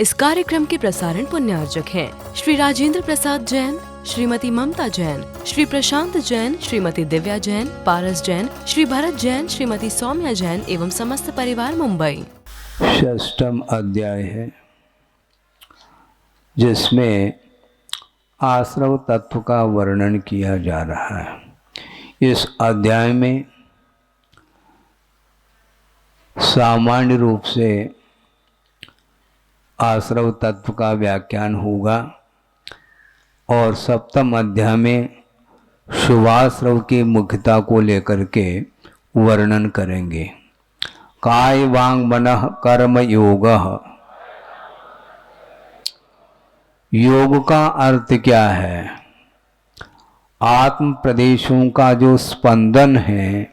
इस कार्यक्रम के प्रसारण पुण्यार्जक हैं श्री राजेंद्र प्रसाद जैन, श्रीमती ममता जैन, श्री प्रशांत जैन, श्रीमती दिव्या जैन, पारस जैन, श्री भरत जैन, श्रीमती सौम्या जैन एवं समस्त परिवार मुंबई। षष्ठम अध्याय है जिसमें आश्रव तत्व का वर्णन किया जा रहा है। इस अध्याय में सामान्य रूप से आश्रव तत्व का व्याख्यान होगा और सप्तम अध्याय में शुभाश्रव की मुख्यता को लेकर के वर्णन करेंगे। काय वांग मनः कर्म योग। योग का अर्थ क्या है? आत्म प्रदेशों का जो स्पंदन है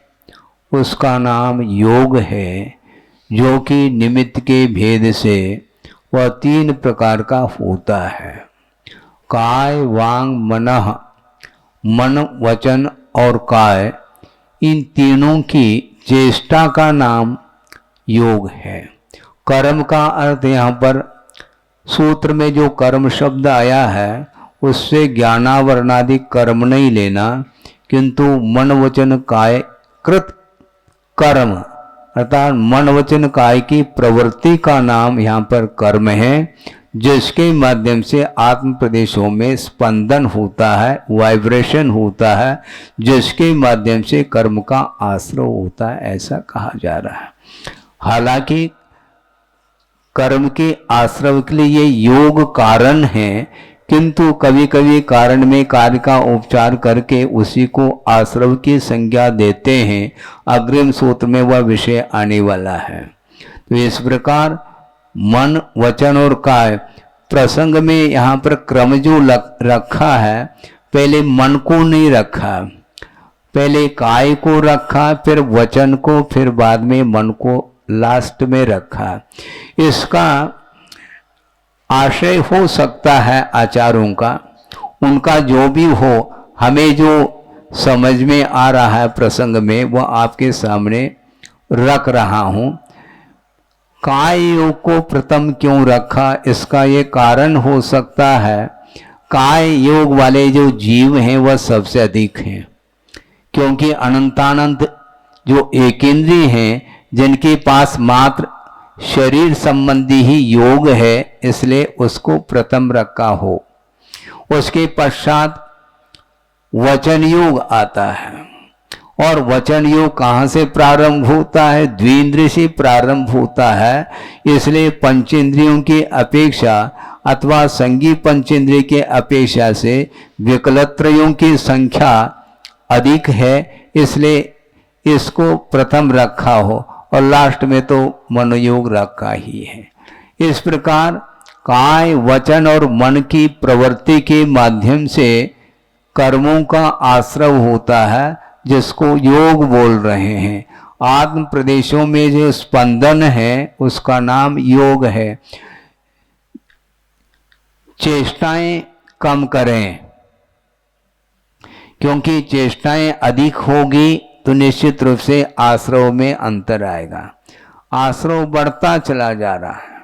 उसका नाम योग है, जो कि निमित्त के भेद से वह 3 प्रकार का होता है। काय वांग मनः, मन वचन और काय, इन तीनों की चेष्टा का नाम योग है। कर्म का अर्थ यहाँ पर सूत्र में जो कर्म शब्द आया है उससे ज्ञानावरणादि कर्म नहीं लेना, किंतु मन वचन काय कृत कर्म अर्थात मन वचन काय की प्रवृत्ति का नाम यहाँ पर कर्म है, जिसके माध्यम से आत्म प्रदेशों में स्पंदन होता है, वाइब्रेशन होता है, जिसके माध्यम से कर्म का आश्रय होता है, ऐसा कहा जा रहा है। हालांकि कर्म के आश्रय के लिए ये योग कारण है, किंतु कभी कभी कारण में कार्य का उपचार करके उसी को आश्रय की संज्ञा देते हैं। अग्रिम सूत्र में वह विषय आने वाला है। तो इस प्रकार मन वचन और काय प्रसंग में यहाँ पर क्रम जो रखा है, पहले मन को नहीं रखा, पहले काय को रखा, फिर वचन को, फिर बाद में मन को लास्ट में रखा। इसका आशय हो सकता है आचार्यों का, उनका जो भी हो, हमें जो समझ में आ रहा है प्रसंग में वह आपके सामने रख रहा हूँ। काय योग को प्रथम क्यों रखा, इसका ये कारण हो सकता है, काय योग वाले जो जीव हैं वह सबसे अधिक हैं, क्योंकि अनंतानंत जो एकेंद्रीय हैं जिनके पास मात्र शरीर संबंधी ही योग है, इसलिए उसको प्रथम रखा हो। उसके पश्चात वचन योग आता है, और वचन योग कहाँ से प्रारंभ होता है? द्विंद्रिय से प्रारंभ होता है। इसलिए पंचेंद्रियों की अपेक्षा अथवा संगी पंचेंद्रिय के अपेक्षा से विकलत्रयों की संख्या अधिक है, इसलिए इसको प्रथम रखा हो, और लास्ट में तो मनोयोग रखा ही है। इस प्रकार काय वचन और मन की प्रवृत्ति के माध्यम से कर्मों का आश्रय होता है, जिसको योग बोल रहे हैं। आत्म प्रदेशों में जो स्पंदन है उसका नाम योग है। चेष्टाएं कम करें, क्योंकि चेष्टाएं अधिक होगी तो निश्चित रूप से आश्रव में अंतर आएगा। आश्रव बढ़ता चला जा रहा है।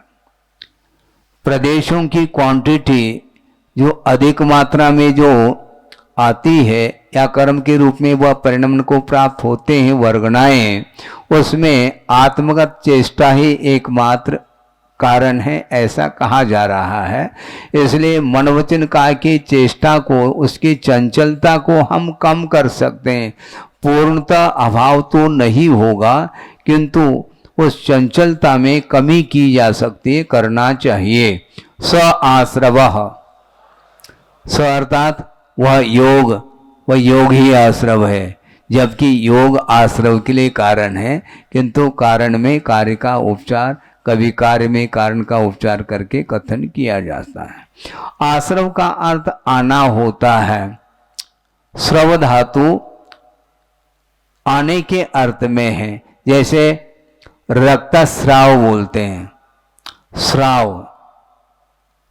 प्रदेशों की क्वांटिटी जो अधिक मात्रा में जो आती है या कर्म के रूप में वह परिणाम को प्राप्त होते हैं वर्गणाएं, उसमें आत्मगत चेष्टा ही एकमात्र कारण है, ऐसा कहा जा रहा है। इसलिए मनोवचन काय की चेष्टा को, उसकी चंचलता को हम कम कर सकते हैं। पूर्णता अभाव तो नहीं होगा, किंतु उस चंचलता में कमी की जा सकती है, करना चाहिए। स आश्रवः, स अर्थात वह योग ही आश्रव है, जबकि योग आश्रव के लिए कारण है, किंतु कारण में कार्य का उपचार, कभी कार्य में कारण का उपचार करके कथन किया जाता है। आश्रव का अर्थ आना होता है। स्रव धातु आने के अर्थ में है, जैसे रक्तस्राव बोलते हैं, स्राव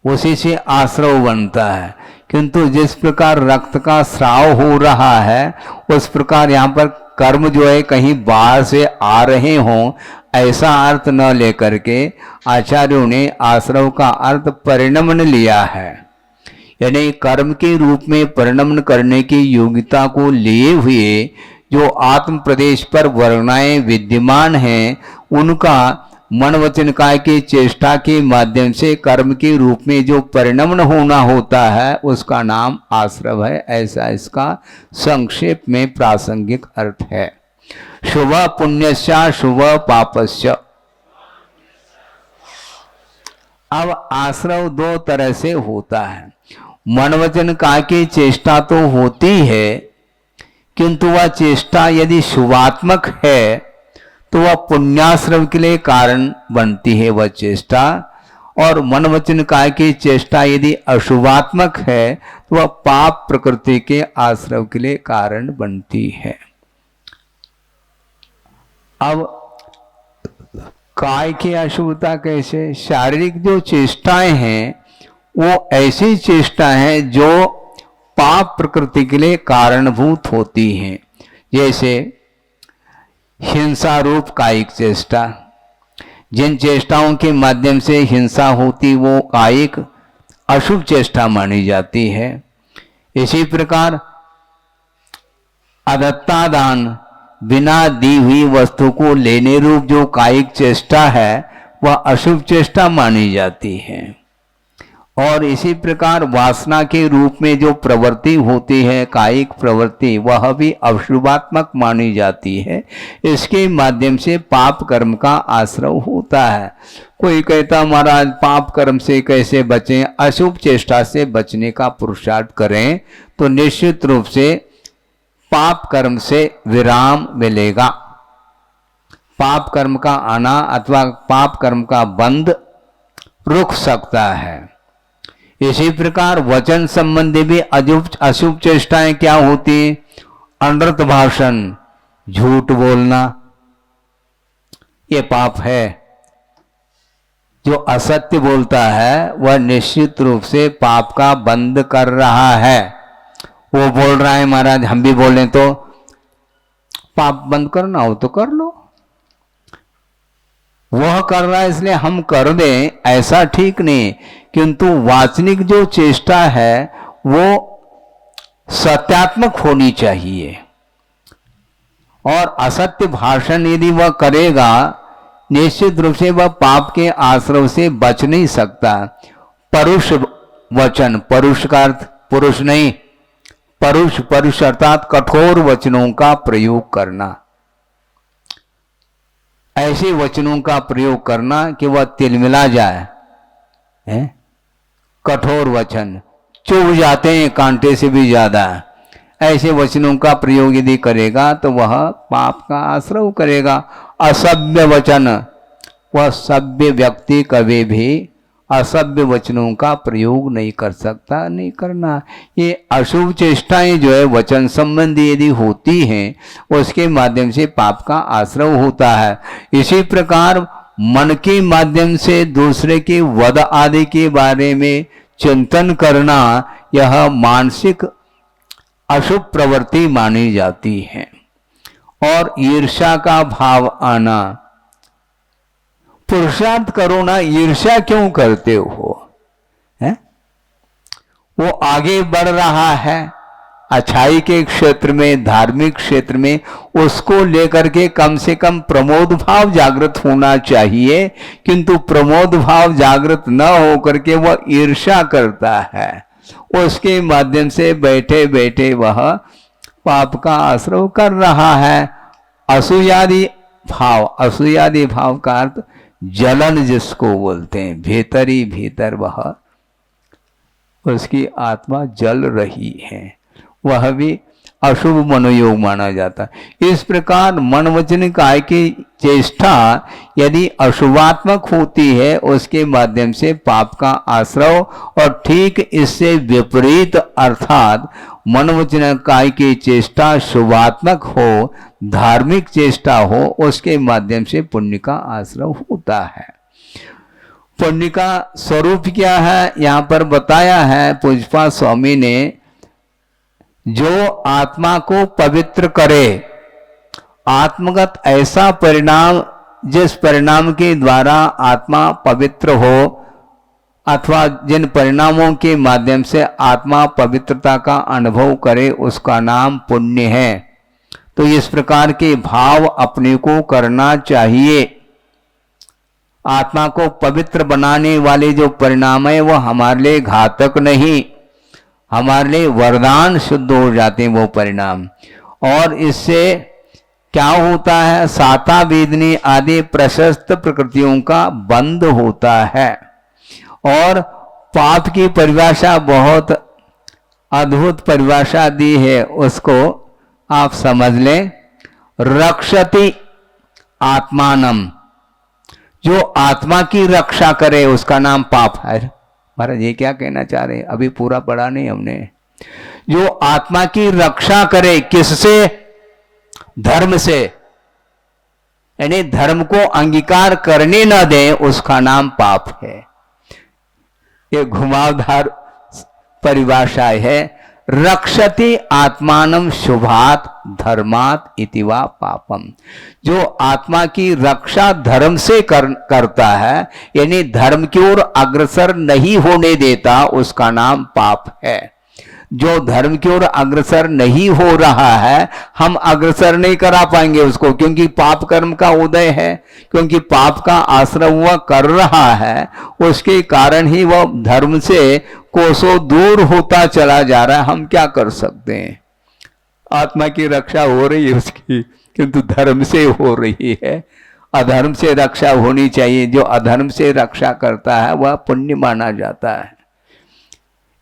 उसी से आश्रव बनता है। किंतु जिस प्रकार रक्त का स्राव हो रहा है, उस प्रकार यहाँ पर कर्म जो है कहीं बाहर से आ रहे हों, ऐसा अर्थ न लेकर के आचार्यों ने आश्रव का अर्थ परिणमन लिया है। यानी कर्म के रूप में परिणमन करने की योग्यता को लिए हुए जो आत्म प्रदेश पर वर्णाएं विद्यमान हैं, उनका मन वचन काय की चेष्टा के माध्यम से कर्म के रूप में जो परिणमन होना होता है, उसका नाम आश्रव है। ऐसा इसका संक्षेप में प्रासंगिक अर्थ है। शुभ पुण्यस्य शुभ पापस्य। अब आश्रव दो तरह से होता है। मन वचन काय की चेष्टा तो होती है, किंतु वह चेष्टा यदि शुभात्मक है तो वह पुण्याश्रव के लिए कारण बनती है वह चेष्टा, और मन वचन काय की चेष्टा यदि अशुभात्मक है तो वह पाप प्रकृति के आश्रव के लिए कारण बनती है। अब काय की अशुभता कैसे? शारीरिक जो चेष्टाएं हैं वो ऐसी चेष्टा है जो पाप प्रकृति के लिए कारणभूत होती हैं। जैसे हिंसा रूप कायिक चेष्टा, जिन चेष्टाओं के माध्यम से हिंसा होती वो कायिक अशुभ चेष्टा मानी जाती है। इसी प्रकार अदत्ता दान, बिना दी हुई वस्तु को लेने रूप जो कायिक चेष्टा है वह अशुभ चेष्टा मानी जाती है। और इसी प्रकार वासना के रूप में जो प्रवृत्ति होती है कायिक प्रवृत्ति, वह भी अशुभात्मक मानी जाती है। इसके माध्यम से पाप कर्म का आश्रव होता है। कोई कहता महाराज पाप कर्म से कैसे बचें? अशुभ चेष्टा से बचने का पुरुषार्थ करें तो निश्चित रूप से पाप कर्म से विराम मिलेगा। पाप कर्म का आना अथवा पाप कर्म का बंध रुक सकता है। इसी प्रकार वचन संबंधी भी अशुभ चेष्टाएं क्या होती? अनर्थ भाषण, झूठ बोलना, ये पाप है। जो असत्य बोलता है वह निश्चित रूप से पाप का बंध कर रहा है। वो बोल रहा है महाराज हम भी बोलें तो पाप बंद करना हो तो कर लो, वह कर रहा है इसलिए हम कर दें, ऐसा ठीक नहीं। किंतु वाचनिक जो चेष्टा है वो सत्यात्मक होनी चाहिए, और असत्य भाषण यदि वह करेगा निश्चित रूप से वह पाप के आश्रव से बच नहीं सकता। परुष वचन, परुष का अर्थ पुरुष नहीं, परुष अर्थात कठोर वचनों का प्रयोग करना, ऐसे वचनों का प्रयोग करना कि वह तिलमिला जाए। कठोर वचन चुभ जाते हैं कांटे से भी ज्यादा, ऐसे वचनों का प्रयोग यदि करेगा तो वह पाप का आश्रव करेगा। असभ्य वचन, वह सभ्य व्यक्ति कभी भी असभ्य वचनों का प्रयोग नहीं कर सकता, नहीं करना। ये अशुभ चेष्टाएं जो है वचन संबंधी यदि होती हैं उसके माध्यम से पाप का आश्रव होता है। इसी प्रकार मन के माध्यम से दूसरे के वध आदि के बारे में चिंतन करना, यह मानसिक अशुभ प्रवृत्ति मानी जाती है। और ईर्ष्या का भाव आना, पुरुषार्थ करो ना, ईर्ष्या क्यों करते हो? हैं? वो आगे बढ़ रहा है अच्छाई के क्षेत्र में, धार्मिक क्षेत्र में, उसको लेकर के कम से कम प्रमोद भाव जागृत होना चाहिए। किंतु प्रमोद भाव जागृत न होकर के वह ईर्ष्या करता है, उसके माध्यम से बैठे बैठे वह पाप का आश्रव कर रहा है। असूयादि भाव, असूयादि भाव का अर्थ जलन जिसको बोलते हैं, भीतर ही भीतर वह उसकी आत्मा जल रही है, वह भी अशुभ मनोयोग माना जाता है। इस प्रकार मन वचन काय की चेष्टा यदि अशुभात्मक होती है उसके माध्यम से पाप का आश्रव, और ठीक इससे विपरीत अर्थात मन वचन काय की चेष्टा शुभात्मक हो, धार्मिक चेष्टा हो, उसके माध्यम से पुण्य का आश्रव होता है। पुण्य का स्वरूप क्या है यहाँ पर बताया है पूज्यपाद स्वामी ने। जो आत्मा को पवित्र करे, आत्मगत ऐसा परिणाम जिस परिणाम के द्वारा आत्मा पवित्र हो अथवा जिन परिणामों के माध्यम से आत्मा पवित्रता का अनुभव करे उसका नाम पुण्य है। तो इस प्रकार के भाव अपने को करना चाहिए। आत्मा को पवित्र बनाने वाले जो परिणाम है वो हमारे लिए घातक नहीं, हमारे लिए वरदान शुद्ध हो जाते हैं वो परिणाम। और इससे क्या होता है, साता वेदनी आदि प्रशस्त प्रकृतियों का बंद होता है। और पाप की परिभाषा बहुत अद्भुत परिभाषा दी है, उसको आप समझ लें। रक्षति आत्मानम, जो आत्मा की रक्षा करे उसका नाम पाप है। महाराज ये क्या कहना चाह रहे हैं, अभी पूरा पढ़ा नहीं हमने। जो आत्मा की रक्षा करे, किससे? धर्म से, यानी धर्म को अंगीकार करने न दे, उसका नाम पाप है। ये घुमावदार परिभाषा है। रक्षति आत्मानम शुभात धर्मात इति वा पापम। जो आत्मा की रक्षा धर्म से करता है, यानी धर्म की ओर अग्रसर नहीं होने देता, उसका नाम पाप है। जो धर्म की ओर अग्रसर नहीं हो रहा है, हम अग्रसर नहीं करा पाएंगे उसको, क्योंकि पाप कर्म का उदय है, क्योंकि पाप का आश्रय वह कर रहा है, उसके कारण ही वह धर्म से कोसों दूर होता चला जा रहा है। हम क्या कर सकते हैं? आत्मा की रक्षा हो रही है उसकी, किंतु धर्म से हो रही है। अधर्म से रक्षा होनी चाहिए। जो अधर्म से रक्षा करता है वह पुण्य माना जाता है।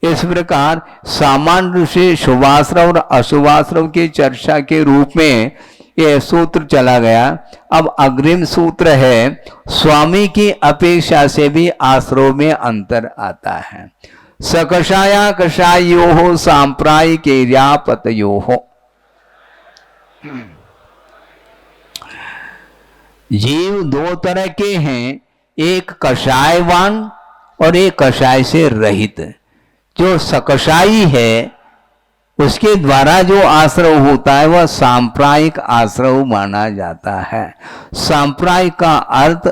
इस प्रकार सामान्य रूप से शुभाश्रव और अशुभाश्रव की चर्चा के रूप में यह सूत्र चला गया। अब अग्रिम सूत्र है, स्वामी की अपेक्षा से भी आश्रव में अंतर आता है। सकषाया कषायो सांप्रायिकेर्या पतयो। जीव दो तरह के हैं, एक कषायवान और एक कषाय से रहित। जो सकषायी है उसके द्वारा जो आश्रव होता है वह सांप्रायिक आश्रव माना जाता है। सांप्रायिक का अर्थ,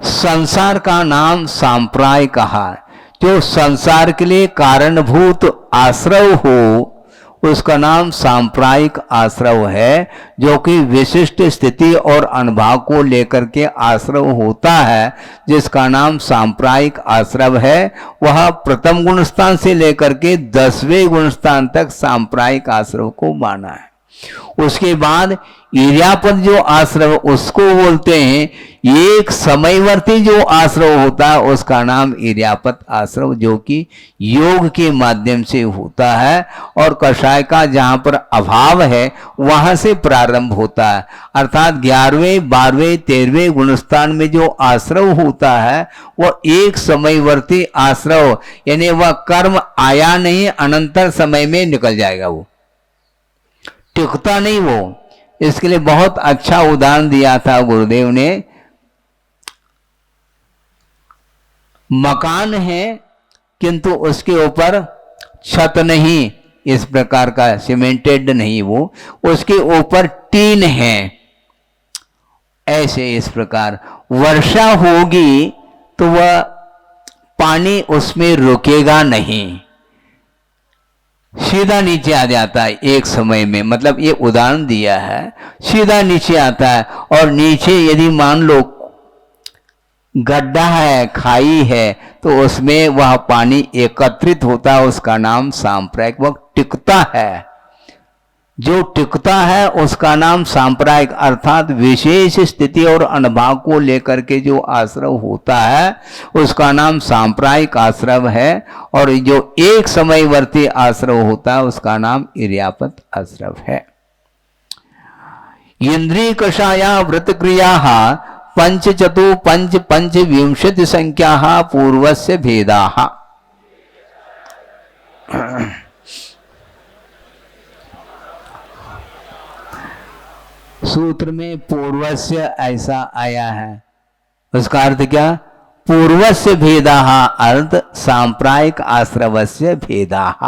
संसार का नाम सांप्राय कहा। जो संसार के लिए कारणभूत आश्रव हो उसका नाम सांप्रायिक आश्रव है, जो कि विशिष्ट स्थिति और अनुभव को लेकर के आश्रव होता है, जिसका नाम सांप्रायिक आश्रव है। वह प्रथम गुणस्थान से लेकर के 10वें गुणस्थान तक सांप्रायिक आश्रव को माना है। उसके बाद इर्यापद जो आश्रव उसको बोलते हैं। एक समयवर्ती जो आश्रव होता है उसका नाम इर्यापद आश्रव, जो कि योग के माध्यम से होता है। और कषाय का जहां पर अभाव है वहां से प्रारंभ होता है, अर्थात 11वें 12वें 13वें गुणस्थान में जो आश्रव होता है वह एक समयवर्ती आश्रव, यानी वह कर्म आया नहीं, अनंतर समय में निकल जाएगा, वो टिकता नहीं। वो इसके लिए बहुत अच्छा उदाहरण दिया था गुरुदेव ने। मकान है किंतु उसके ऊपर छत नहीं, इस प्रकार का सीमेंटेड नहीं, वो उसके ऊपर टीन है। ऐसे इस प्रकार वर्षा होगी तो वह पानी उसमें रुकेगा नहीं, सीधा नीचे आ जाता है एक समय में। मतलब ये उदाहरण दिया है, सीधा नीचे आता है। और नीचे यदि मान लो गड्ढा है, खाई है, तो उसमें वह पानी एकत्रित होता है, उसका नाम सांप्रायिक। वह टिकता है, जो टिकता है उसका नाम सांप्रायिक, अर्थात विशेष स्थिति और अनुभव को लेकर के जो आश्रव होता है उसका नाम सांप्रायिक आश्रव है। और जो एक समयवर्ती आश्रव होता है उसका नाम इर्यापद आश्रव है। इंद्रिय कषाया व्रत क्रिया पंच चतु पंच पंच विंशति संख्या पूर्वस्य भेदा। सूत्र में पूर्वस्य ऐसा आया है, उसका अर्थ क्या? पूर्वस्य भेदा अर्थ सांप्रायिक आश्रवस्य भेदाः।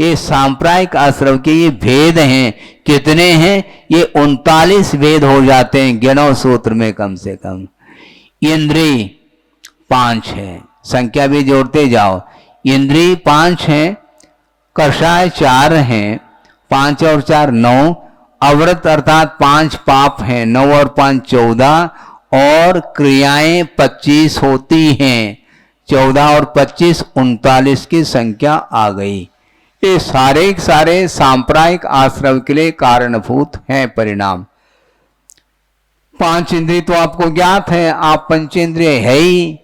ये सांप्रायिक आश्रव के ये भेद हैं, कितने हैं? ये 39 भेद हो जाते हैं ज्ञानो सूत्र में कम से कम। इंद्रिय 5 है, संख्या भी जोड़ते जाओ। इंद्रिय 5 हैं, कषाय 4 हैं, 5 और 4 9, अव्रत अर्थात 5 पाप हैं, 9 और 5 14, और क्रियाएं 25 होती हैं, 14 और 25 39 की संख्या आ गई। ये सारे सारे सांप्रायिक आश्रव के लिए कारणभूत हैं परिणाम। 5 इंद्रिय तो आपको ज्ञात है, आप पंचेंद्रिय है ही।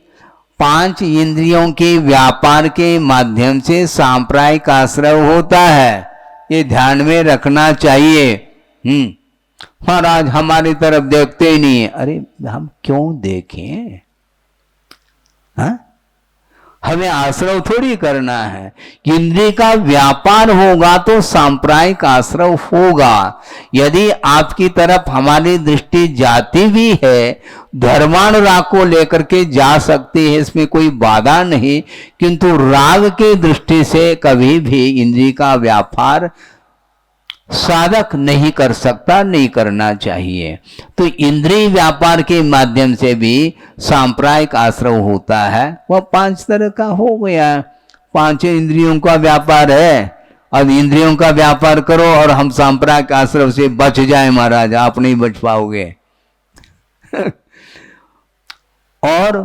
5 इंद्रियों के व्यापार के माध्यम से सांप्रायिक आश्रव होता है, ये ध्यान में रखना चाहिए। महाराज हमारी तरफ देखते ही नहीं है। अरे हम क्यों देखें? हाँ, हमें आश्रव थोड़ी करना है। इंद्रिय का व्यापार होगा तो सांप्रायिक आश्रव होगा। यदि आपकी तरफ हमारी दृष्टि जाती भी है, धर्मानुराग को लेकर के जा सकती है, इसमें कोई बाधा नहीं, किंतु राग के दृष्टि से कभी भी इंद्रिय का व्यापार साधक नहीं कर सकता, नहीं करना चाहिए। तो इंद्रिय व्यापार के माध्यम से भी सांप्रायिक आश्रव होता है। वह 5 तरह का हो गया। 5 इंद्रियों का व्यापार है। अब इंद्रियों का व्यापार करो और हम सांप्रायिक आश्रव से बच जाए महाराज, आप नहीं बच पाओगे। और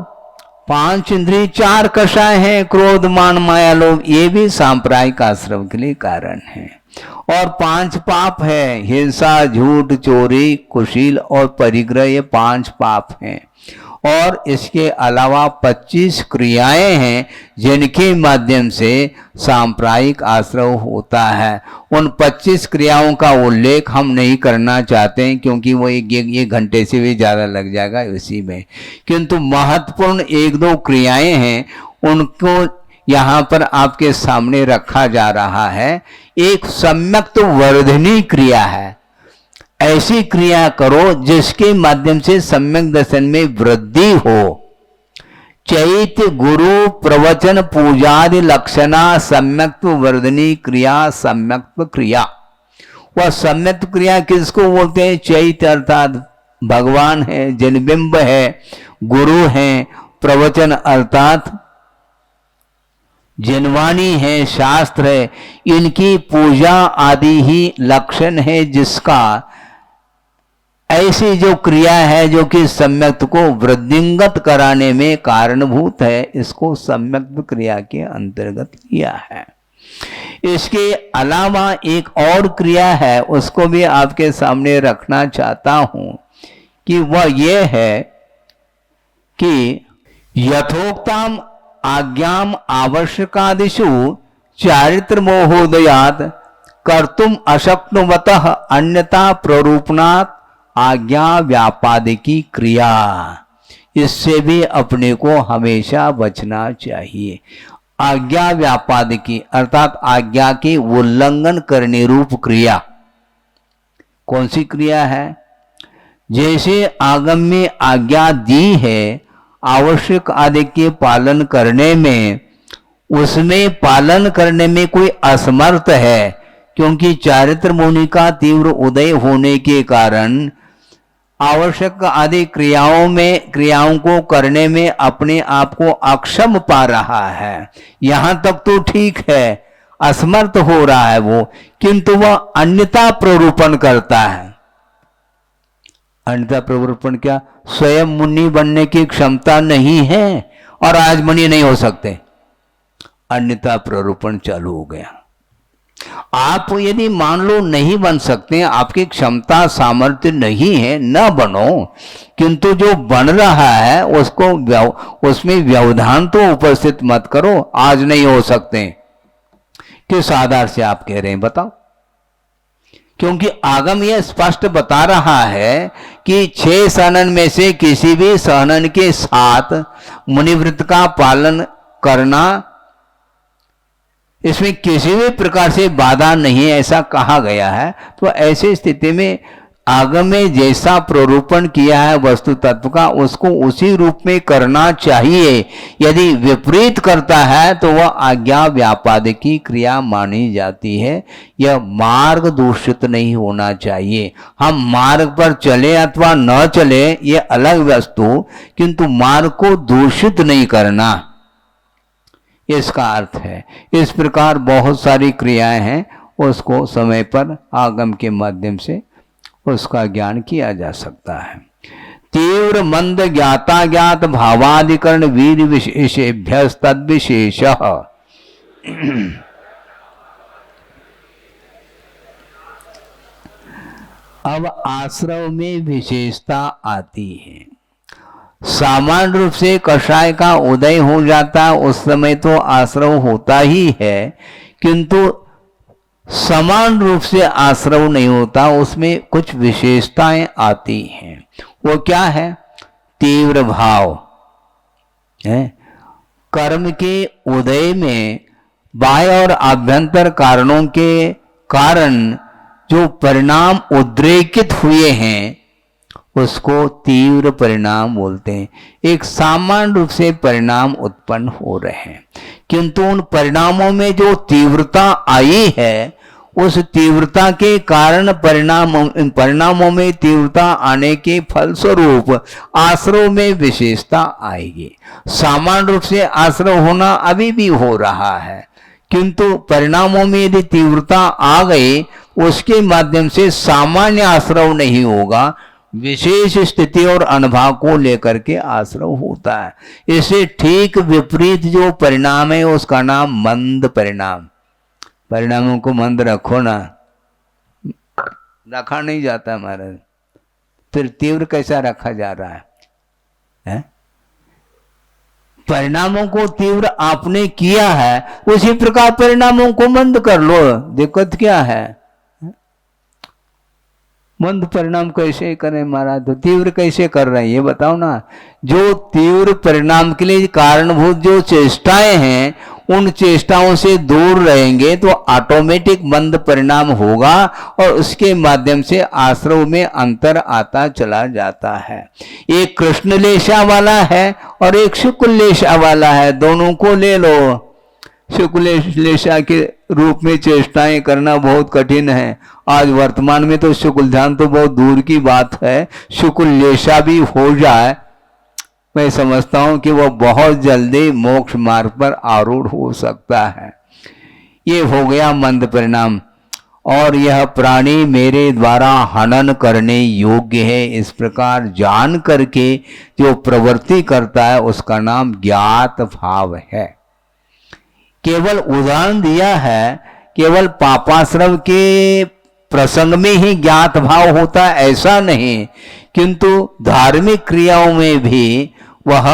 5 इंद्रिय 4 कषाय हैं, क्रोध मान माया लोभ, ये भी सांप्रायिक आश्रव के लिए कारण है। और 5 पाप है, हिंसा झूठ चोरी कुशील और परिग्रह, ये 5 पाप हैं। और इसके अलावा 25 क्रियाएं हैं जिनके माध्यम से सांप्रायिक आश्रव होता है। उन 25 क्रियाओं का उल्लेख हम नहीं करना चाहते हैं क्योंकि वो एक घंटे से भी ज़्यादा लग जाएगा इसी में, किंतु महत्वपूर्ण 1-2 क्रियाएं हैं, उनको यहाँ पर आपके सामने रखा जा रहा है। एक सम्यक्त वर्धनी क्रिया है। ऐसी क्रिया करो जिसके माध्यम से सम्यक दर्शन में वृद्धि हो। चैत्य गुरु प्रवचन पूजादि लक्षणा सम्यक्त वर्धनी क्रिया, सम्यक्त क्रिया। वह सम्यक्त क्रिया किसको बोलते हैं? चैत्य अर्थात भगवान है, जलबिंब है, गुरु है, प्रवचन अर्थात जनवाणी है, शास्त्र है, इनकी पूजा आदि ही लक्षण है, जिसका ऐसी जो क्रिया है जो कि सम्यक्त को वृद्धिंगत कराने में कारणभूत है, इसको सम्यक्त क्रिया के अंतर्गत लिया है। इसके अलावा एक और क्रिया है, उसको भी आपके सामने रखना चाहता हूं कि वह यह है कि यथोक्तम आज्ञाम आवश्यकादिषु चारित्र मोहोदयात् कर्तुम अशक्नुवतः अन्यथा प्ररूपणात् आज्ञा व्यापादिकी क्रिया। इससे भी अपने को हमेशा बचना चाहिए। आज्ञा व्यापादिकी अर्थात आज्ञा के उल्लंघन करने रूप क्रिया। कौन सी क्रिया है? जैसे आगम में आज्ञा दी है आवश्यक आदि के पालन करने में, उसमें पालन करने में कोई असमर्थ है, क्योंकि चारित्र मुनि का तीव्र उदय होने के कारण आवश्यक आदि क्रियाओं को करने में अपने आप को अक्षम पा रहा है। यहां तक तो ठीक है, असमर्थ हो रहा है वो, किंतु वह अन्यथा प्ररूपण करता है। अन्यथा प्ररूपण क्या? स्वयं मुनि बनने की क्षमता नहीं है और आज मुनि नहीं हो सकते, अन्यथा प्ररूपण चालू हो गया। आप यदि मान लो नहीं बन सकते, आपकी क्षमता सामर्थ्य नहीं है, न बनो, किंतु जो बन रहा है उसमें व्यवधान तो उपस्थित मत करो। आज नहीं हो सकते, किस आधार से आप कह रहे हैं बताओ? क्योंकि आगम यह स्पष्ट बता रहा है कि 6 सहनन में से किसी भी सहनन के साथ मुनिव्रत का पालन करना, इसमें किसी भी प्रकार से बाधा नहीं है, ऐसा कहा गया है। तो ऐसी स्थिति में आगम में जैसा प्ररूपण किया है वस्तु तत्व का, उसको उसी रूप में करना चाहिए। यदि विपरीत करता है तो वह आज्ञा व्यापादिकी क्रिया मानी जाती है। यह मार्ग दूषित नहीं होना चाहिए। हम मार्ग पर चले अथवा न चले ये अलग वस्तु, किंतु मार्ग को दूषित नहीं करना, इसका अर्थ है। इस प्रकार बहुत सारी क्रियाएं हैं, उसको समय पर आगम के माध्यम से उसका ज्ञान किया जा सकता है। तीव्र मंद ज्ञाता ज्ञात भावाधिकरण वीर विशेषेभ्य तद विशेष। अब आश्रव में विशेषता आती है। सामान्य रूप से कषाय का उदय हो जाता है, उस समय तो आश्रव होता ही है, किंतु समान रूप से आश्रव नहीं होता, उसमें कुछ विशेषताएं आती हैं। वो क्या है? तीव्र भाव है। कर्म के उदय में बाह्य और आभ्यंतर कारणों के कारण जो परिणाम उद्रेकित हुए हैं उसको तीव्र परिणाम बोलते हैं। एक सामान्य रूप से परिणाम उत्पन्न हो रहे हैं, किंतु उन परिणामों में जो तीव्रता आई है उस तीव्रता के कारण परिणामों में तीव्रता आने के फलस्वरूप आश्रव में विशेषता आएगी। सामान्य रूप से आश्रव होना अभी भी हो रहा है, किंतु परिणामों में यदि तीव्रता आ गई उसके माध्यम से सामान्य आश्रव नहीं होगा, विशेष स्थिति और अनुभव को लेकर के आश्रव होता है। इसे ठीक विपरीत जो परिणाम है उसका नाम मंद परिणाम। परिणामों को मंद रखो ना, रखा नहीं जाता महाराज, फिर तीव्र कैसा रखा जा रहा है? परिणामों को तीव्र आपने किया है, उसी प्रकार परिणामों को मंद कर लो, दिक्कत क्या है? मंद परिणाम कैसे करें महाराज? तो तीव्र कैसे कर रहे हैं ये बताओ ना। जो तीव्र परिणाम के लिए कारणभूत जो चेष्टाएं हैं उन चेष्टाओं से दूर रहेंगे तो ऑटोमेटिक मंद परिणाम होगा और उसके माध्यम से आश्रव में अंतर आता चला जाता है। एक कृष्ण लेशा वाला है और एक शुक्ल लेशा वाला है, दोनों को ले लो। शुक्ल लेशा के रूप में चेष्टाएं करना बहुत कठिन है। आज वर्तमान में तो शुक्ल ध्यान तो बहुत दूर की बात है, शुक्ल लेशा भी हो जाए मैं समझता हूं कि वह बहुत जल्दी मोक्ष मार्ग पर आरूढ़ हो सकता है। ये हो गया मंद परिणाम। और यह प्राणी मेरे द्वारा हनन करने योग्य है, इस प्रकार जान करके जो प्रवृत्ति करता है उसका नाम ज्ञात भाव है। केवल उदाहरण दिया है, केवल पापाश्रव के प्रसंग में ही ज्ञात भाव होता है ऐसा नहीं, किंतु धार्मिक क्रियाओं में भी वह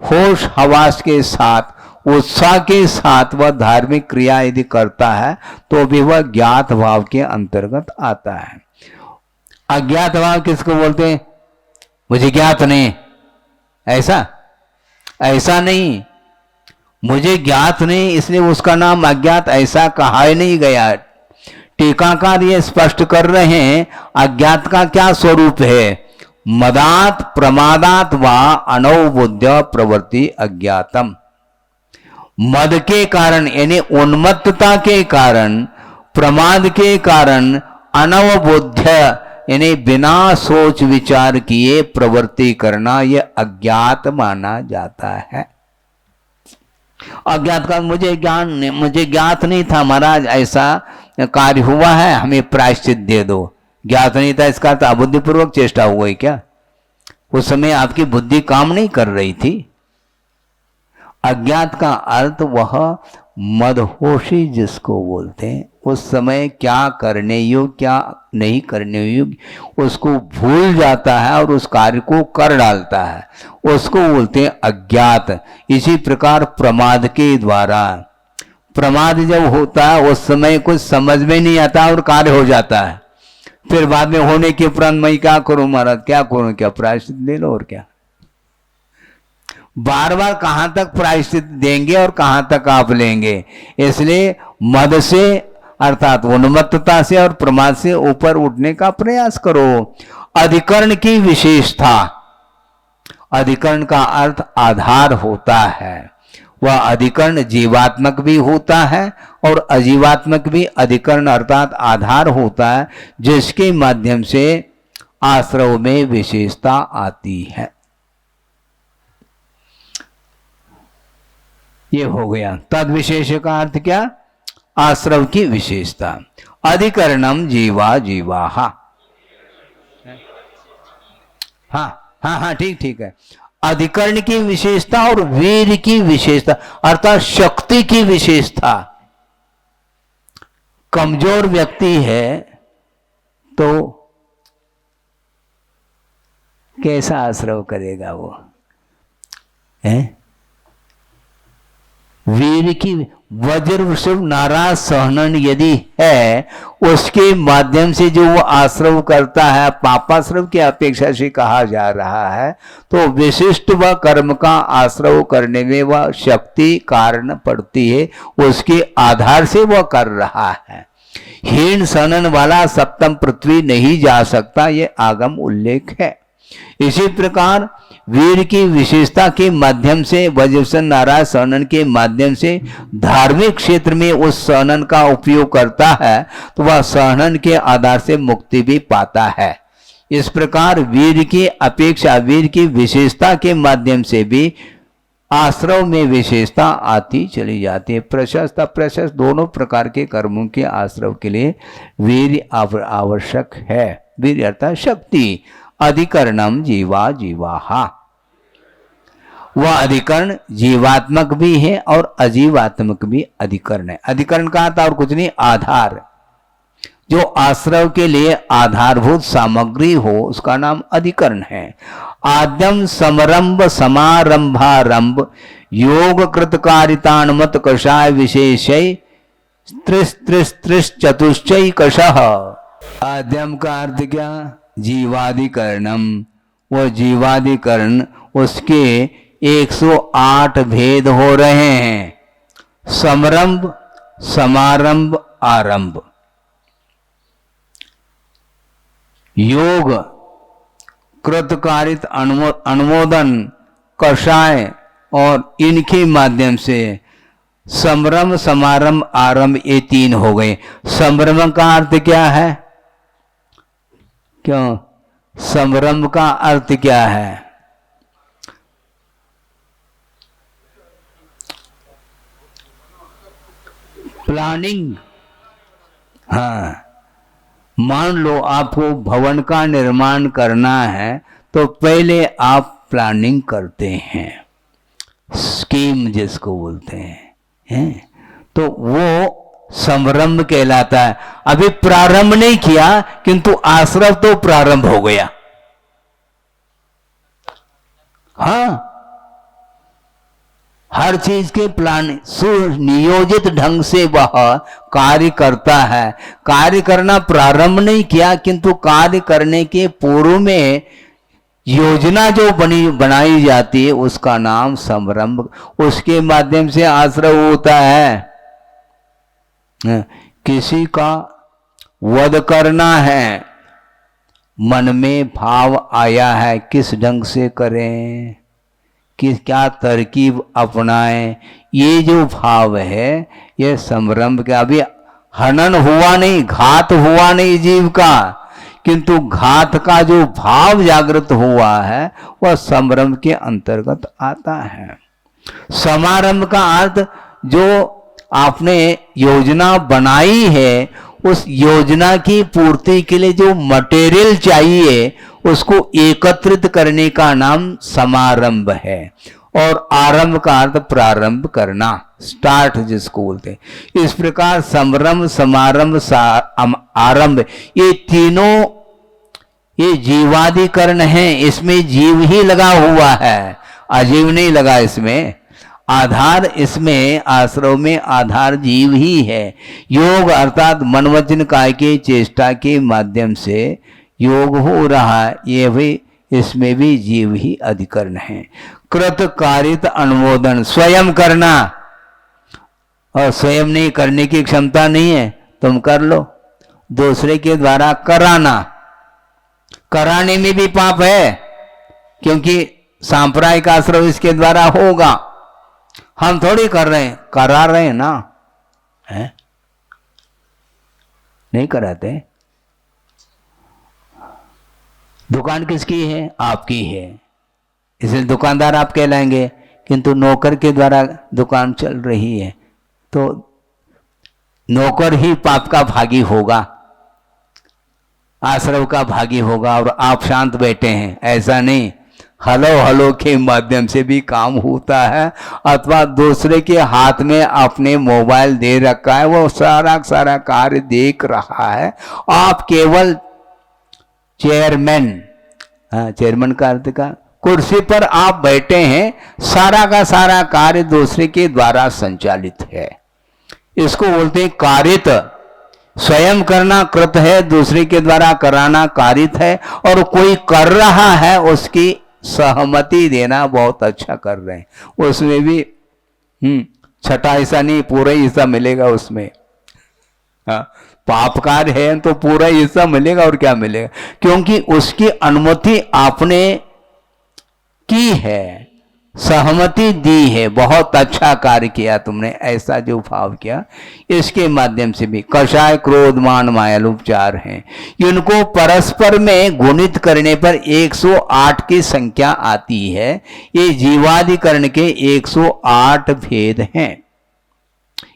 होश हवास के साथ उत्साह के साथ वह धार्मिक क्रिया यदि करता है तो भी वह ज्ञात भाव के अंतर्गत आता है। अज्ञात भाव किसको बोलते हैं? मुझे ज्ञात नहीं, ऐसा नहीं, मुझे ज्ञात नहीं इसलिए उसका नाम अज्ञात ऐसा कहा ही नहीं गया। टीकाकार ये स्पष्ट कर रहे हैं अज्ञात का क्या स्वरूप है। मदात प्रमादात व अनवबुद्ध प्रवृत्ति अज्ञातम। मद के कारण यानी उन्मत्तता के कारण, प्रमाद के कारण, अनवबुद्ध यानी बिना सोच विचार किए प्रवृत्ति करना यह अज्ञात माना जाता है। अज्ञात का मुझे ज्ञात नहीं था महाराज, ऐसा कार्य हुआ है, हमें प्रायश्चित दे दो। ज्ञात नहीं था इसका अर्थ अबुद्धिपूर्वक चेष्टा हो गई क्या? उस समय आपकी बुद्धि काम नहीं कर रही थी। अज्ञात का अर्थ वह मदहोशी जिसको बोलते हैं, उस समय क्या करने योग्य क्या नहीं करने योग्य उसको भूल जाता है और उस कार्य को कर डालता है, उसको बोलते हैं अज्ञात। इसी प्रकार प्रमाद के द्वारा, प्रमाद जब होता है उस समय कुछ समझ में नहीं आता और कार्य हो जाता है, फिर बाद में होने के उपरांत मैं क्या करूं महाराज, क्या करूं, क्या प्रायश्चित ले लो और क्या। बार बार कहां तक प्रायश्चित देंगे और कहां तक आप लेंगे। इसलिए मद से अर्थात उन्मत्तता से और प्रमाद से ऊपर उठने का प्रयास करो। अधिकरण की विशेषता, अधिकरण का अर्थ आधार होता है। वह अधिकरण जीवात्मक भी होता है और अजीवात्मक भी अधिकरण अर्थात आधार होता है, जिसके माध्यम से आश्रव में विशेषता आती है। ये हो गया। तद विशेष का अर्थ क्या? आश्रव की विशेषता। अधिकरणम जीवा जीवाहा। हाँ, ठीक है। अधिकरण की विशेषता और वीर की विशेषता अर्थात शक्ति की विशेषता। कमजोर व्यक्ति है तो कैसा आश्रव करेगा वो? है वीर की वज्र वृषभ नाराज सहनन यदि है, उसके माध्यम से जो वो आश्रव करता है, पापाश्रव की अपेक्षा से कहा जा रहा है, तो विशिष्ट व कर्म का आश्रव करने में वह शक्ति कारण पड़ती है, उसके आधार से वह कर रहा है। हीन सहनन वाला सप्तम पृथ्वी नहीं जा सकता, ये आगम उल्लेख है। इसी प्रकार वीर की विशेषता के माध्यम से वज्रसन नाराज सहनन के माध्यम से धार्मिक क्षेत्र में उस सहनन का उपयोग करता है, तो वह सहनन के आधार से मुक्ति भी पाता है। इस प्रकार वीर की अपेक्षा वीर की विशेषता के माध्यम से भी आश्रव में विशेषता आती चली जाती है। प्रशस्त अप्रशस्त दोनों प्रकार के कर्मों के आश्रव के लिए वीर आवश्यक है। वीर अर्थात शक्ति। अधिकरणम जीवा जीवाहा। वह अधिकरण जीवात्मक भी है और अजीवात्मक भी अधिकरण है। अधिकरण का अर्थ और कुछ नहीं, आधार। जो आश्रव के लिए आधारभूत सामग्री हो उसका नाम अधिकरण है। आद्यम समरंभ समारंभारंभ योग कृतकारितानुमत कषाय विशेषय त्रिश त्रिश त्रिश चतुश्चय कषः। आद्यम का अर्थ क्या? जीवाधिकरणम। वो जीवाधिकरण, उसके 108 भेद हो रहे हैं। समरंभ, समारंभ, आरंभ। योग कृतकारित अनुमोदन कषाय और इनके माध्यम से संभ्रम समारंभ आरंभ ये 3 हो गए। संभ्रम का अर्थ क्या है? क्यों? संभ्रम का अर्थ क्या है? प्लानिंग। हाँ, मान लो आपको भवन का निर्माण करना है तो पहले आप प्लानिंग करते हैं, स्कीम जिसको बोलते हैं, तो वो संभ्रम कहलाता है। अभी प्रारंभ नहीं किया किंतु आश्रव तो प्रारंभ हो गया। हाँ, हर चीज के प्लान सुनियोजित ढंग से वह कार्य करता है। कार्य करना प्रारंभ नहीं किया किंतु कार्य करने के पूर्व में योजना जो बनाई जाती है उसका नाम संभ्रम। उसके माध्यम से आश्रव होता है। किसी का वध करना है, मन में भाव आया है, किस ढंग से करें, किस क्या तरकीब अपनाएं, ये जो भाव है ये संभ्रम का। अभी हनन हुआ नहीं, घात हुआ नहीं जीव का, किंतु घात का जो भाव जागृत हुआ है वह संभ्रम के अंतर्गत आता है। समारंभ का अर्थ जो आपने योजना बनाई है उस योजना की पूर्ति के लिए जो मटेरियल चाहिए उसको एकत्रित करने का नाम समारंभ है। और आरंभ का अर्थ प्रारंभ करना, स्टार्ट जिसको बोलते हैं। इस प्रकार संभ्रम, समारंभ, आरंभ ये तीनों ये जीवाधिकरण है। इसमें जीव ही लगा हुआ है, अजीव नहीं लगा इसमें। आधार इसमें आश्रव में आधार जीव ही है। योग अर्थात मन वचन काय के चेष्टा के माध्यम से योग हो रहा है, ये भी इसमें भी जीव ही अधिकरण है। कृत कारित अनुमोदन, स्वयं करना और स्वयं नहीं करने की क्षमता नहीं है तुम कर लो। दूसरे के द्वारा कराना, कराने में भी पाप है, क्योंकि सांप्रदायिक आश्रव इसके द्वारा होगा। हम थोड़ी कर रहे हैं, करा रहे हैं ना, है? नहीं कराते। दुकान किसकी है? आपकी है, इसलिए दुकानदार आप कहलाएंगे। किंतु नौकर के द्वारा दुकान चल रही है तो नौकर ही पाप का भागी होगा, आश्रव का भागी होगा, और आप शांत बैठे हैं। ऐसा नहीं, हलो हलो के माध्यम से भी काम होता है, अथवा दूसरे के हाथ में अपने मोबाइल दे रखा है, वो सारा कार्य देख रहा है, आप केवल चेयरमैन, हाँ चेयरमैन का अर्थ का कुर्सी पर आप बैठे हैं, सारा का सारा कार्य दूसरे के द्वारा संचालित है। इसको बोलते हैं कारित। स्वयं करना कृत है, दूसरे के द्वारा कराना कारित है, और कोई कर रहा है उसकी सहमति देना बहुत अच्छा कर रहे हैं। उसमें भी छठा हिस्सा नहीं, पूरा हिस्सा मिलेगा उसमें। हाँ, पाप कार्य है तो पूरा हिस्सा मिलेगा, और क्या मिलेगा, क्योंकि उसकी अनुमति आपने की है, सहमति दी है। बहुत अच्छा कार्य किया तुमने, ऐसा जो भाव किया, इसके माध्यम से भी कषाय क्रोध मान माया उपचार हैं। इनको परस्पर में गुणित करने पर 108 की संख्या आती है। ये जीवाधिकरण के 108 भेद हैं।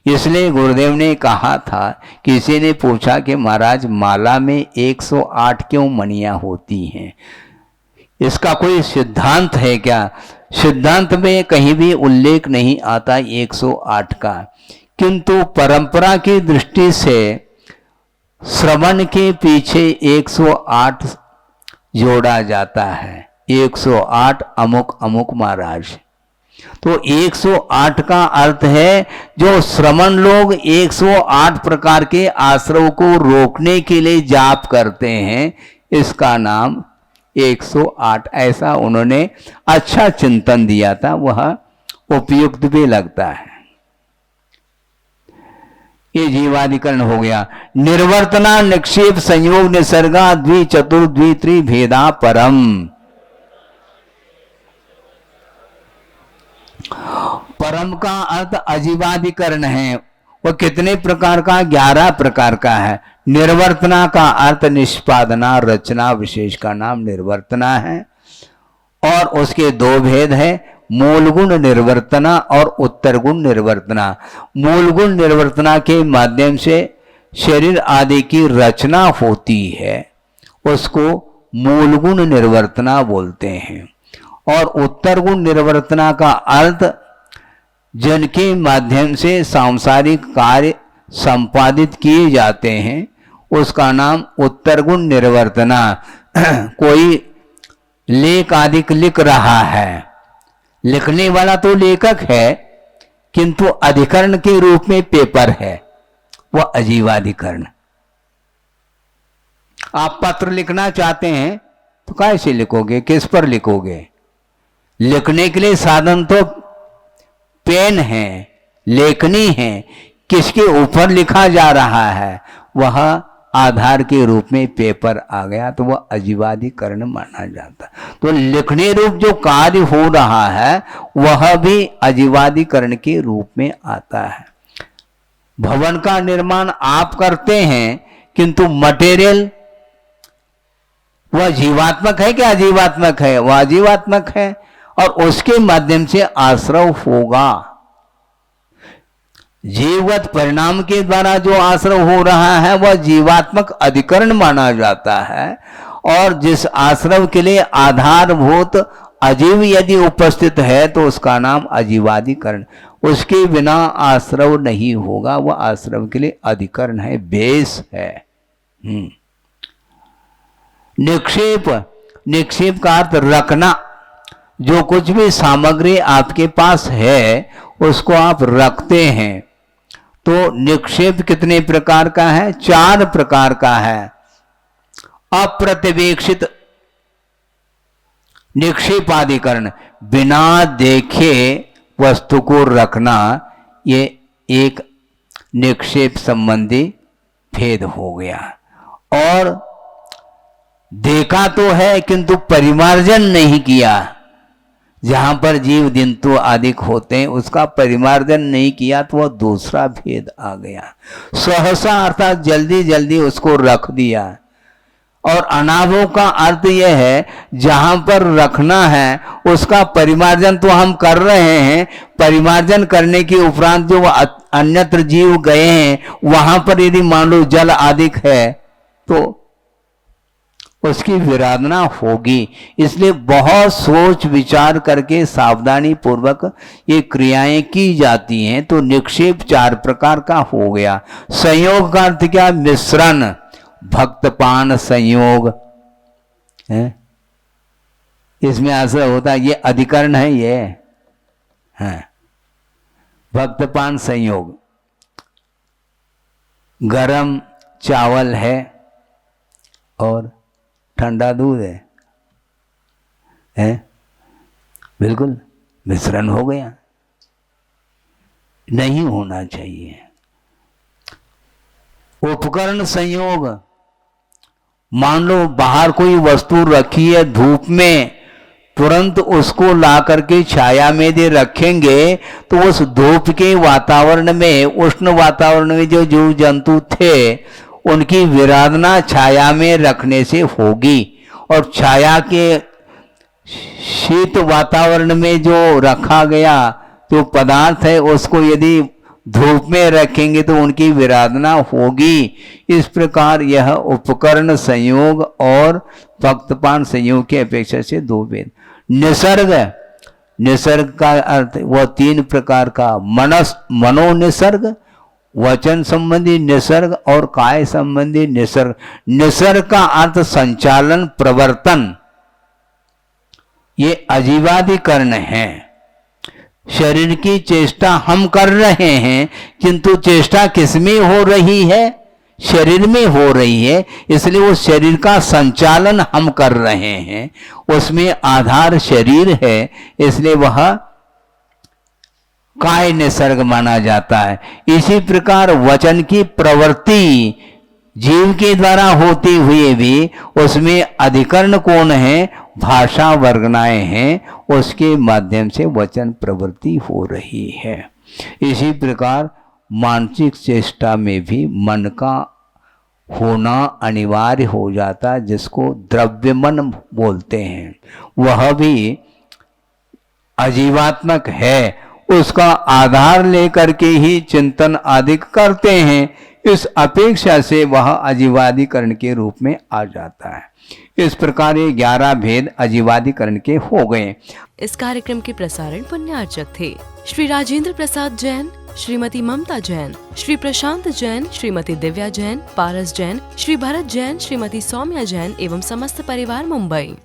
इसलिए गुरुदेव ने कहा था, किसी ने पूछा कि महाराज माला में 108 क्यों मणियां होती हैं, इसका कोई सिद्धांत है क्या? सिद्धांत में कहीं भी उल्लेख नहीं आता 108 का, किंतु परंपरा की दृष्टि से श्रवण के पीछे 108 जोड़ा जाता है। 108 अमुक अमुक महाराज, तो 108 का अर्थ है जो श्रमण लोग 108 प्रकार के आश्रव को रोकने के लिए जाप करते हैं, इसका नाम 108। ऐसा उन्होंने अच्छा चिंतन दिया था, वह उपयुक्त भी लगता है। ये जीवाधिकरण हो गया। निर्वर्तना निक्षेप संयोग निसर्गा द्वि चतुर द्वि त्रि भेदा परम। परम का अर्थ अजीवाधिकरण है। वो कितने प्रकार का? 11 प्रकार का है। निर्वर्तना का अर्थ निष्पादना, रचना, विशेष का नाम निर्वर्तना है। और उसके 2 भेद है, मूल गुण निर्वर्तना और उत्तर गुण निर्वर्तना। मूल गुण निर्वर्तना के माध्यम से शरीर आदि की रचना होती है, उसको मूल गुण निर्वर्तना बोलते हैं। और उत्तर गुण निर्वर्तना का अर्थ जिनके माध्यम से सांसारिक कार्य संपादित किए जाते हैं, उसका नाम उत्तर गुण निर्वर्तना। कोई लेख आदि लिख रहा है, लिखने वाला तो लेखक है, किंतु अधिकरण के रूप में पेपर है, वह अजीवाधिकरण। आप पत्र लिखना चाहते हैं तो कैसे लिखोगे, किस पर लिखोगे? लिखने के लिए साधन तो पेन है, लेखनी है, किसके ऊपर लिखा जा रहा है, वह आधार के रूप में पेपर आ गया, तो वह अजीवाधिकरण माना जाता। तो लिखने रूप जो कार्य हो रहा है वह भी अजीवाधिकरण के रूप में आता है। भवन का निर्माण आप करते हैं, किंतु मटेरियल वह जीवात्मक है क्या अजीवात्मक है? वह अजीवात्मक है, और उसके माध्यम से आश्रव होगा। जीवगत परिणाम के द्वारा जो आश्रव हो रहा है वह जीवात्मक अधिकरण माना जाता है। और जिस आश्रव के लिए आधारभूत अजीव यदि उपस्थित है तो उसका नाम अजीवाधिकरण। उसके बिना आश्रव नहीं होगा, वह आश्रव के लिए अधिकरण है, बेस है। निक्षेप, निक्षेप का अर्थ रखना। जो कुछ भी सामग्री आपके पास है उसको आप रखते हैं। तो निक्षेप कितने प्रकार का है? 4 प्रकार का है। अप्रत्यवेक्षित निक्षेपाधिकरण, बिना देखे वस्तु को रखना, ये एक निक्षेप संबंधी भेद हो गया। और देखा तो है किंतु परिमार्जन नहीं किया। जहां पर जीव जंतु आदि होते हैं उसका परिमार्जन नहीं किया तो वह दूसरा भेद आ गया। सहसा अर्थात जल्दी जल्दी उसको रख दिया। और अनाभव का अर्थ यह है जहां पर रखना है उसका परिमार्जन तो हम कर रहे हैं, परिमार्जन करने के उपरांत जो अन्यत्र जीव गए हैं वहां पर यदि मान लो जल आदिक है तो उसकी विराधना होगी। इसलिए बहुत सोच विचार करके सावधानी पूर्वक ये क्रियाएं की जाती हैं। तो निक्षेप 4 प्रकार का हो गया। संयोग का अर्थ क्या? मिश्रण, भक्तपान संयोग है। इसमें ऐसा होता है, ये अधिकरण है, ये है भक्तपान संयोग। गरम चावल है और ठंडा दूध है, बिल्कुल मिश्रण हो गया, नहीं होना चाहिए। उपकरण संयोग, मान लो बाहर कोई वस्तु रखी है धूप में, तुरंत उसको ला करके छाया में दे रखेंगे तो उस धूप के वातावरण में, उष्ण वातावरण में जो जीव जंतु थे उनकी विराधना छाया में रखने से होगी। और छाया के शीत वातावरण में जो रखा गया जो पदार्थ है उसको यदि धूप में रखेंगे तो उनकी विराधना होगी। इस प्रकार यह उपकरण संयोग और भक्तपान संयोग की अपेक्षा से 2 भेद। निसर्ग, निसर्ग का अर्थ वह 3 प्रकार का, मनोनिसर्ग, वचन संबंधी निसर्ग और काय संबंधी निसर्ग। निसर्ग का अर्थ संचालन, प्रवर्तन, ये अजीवादिकरण है। शरीर की चेष्टा हम कर रहे हैं किंतु चेष्टा किसमें हो रही है? शरीर में हो रही है। इसलिए वो शरीर का संचालन हम कर रहे हैं, उसमें आधार शरीर है, इसलिए वह काय निसर्ग माना जाता है। इसी प्रकार वचन की प्रवृत्ति जीव के द्वारा होती हुई भी उसमें अधिकरण कौन है? भाषा वर्गनाएं हैं, उसके माध्यम से वचन प्रवृत्ति हो रही है। इसी प्रकार मानसिक चेष्टा में भी मन का होना अनिवार्य हो जाता है, जिसको द्रव्य मन बोलते हैं। वह भी अजीवात्मक है, उसका आधार लेकर के ही चिंतन आदि करते हैं। इस अपेक्षा से वह अजीवादिकरण के रूप में आ जाता है। इस प्रकार ये 11 भेद अजीवादिकरण के हो गए। इस कार्यक्रम के प्रसारण पुण्यार्चक थे श्री राजेंद्र प्रसाद जैन, श्रीमती ममता जैन, श्री प्रशांत जैन, श्रीमती दिव्या जैन, पारस जैन, श्री भरत जैन, श्रीमती सौम्या जैन एवं समस्त परिवार, मुंबई।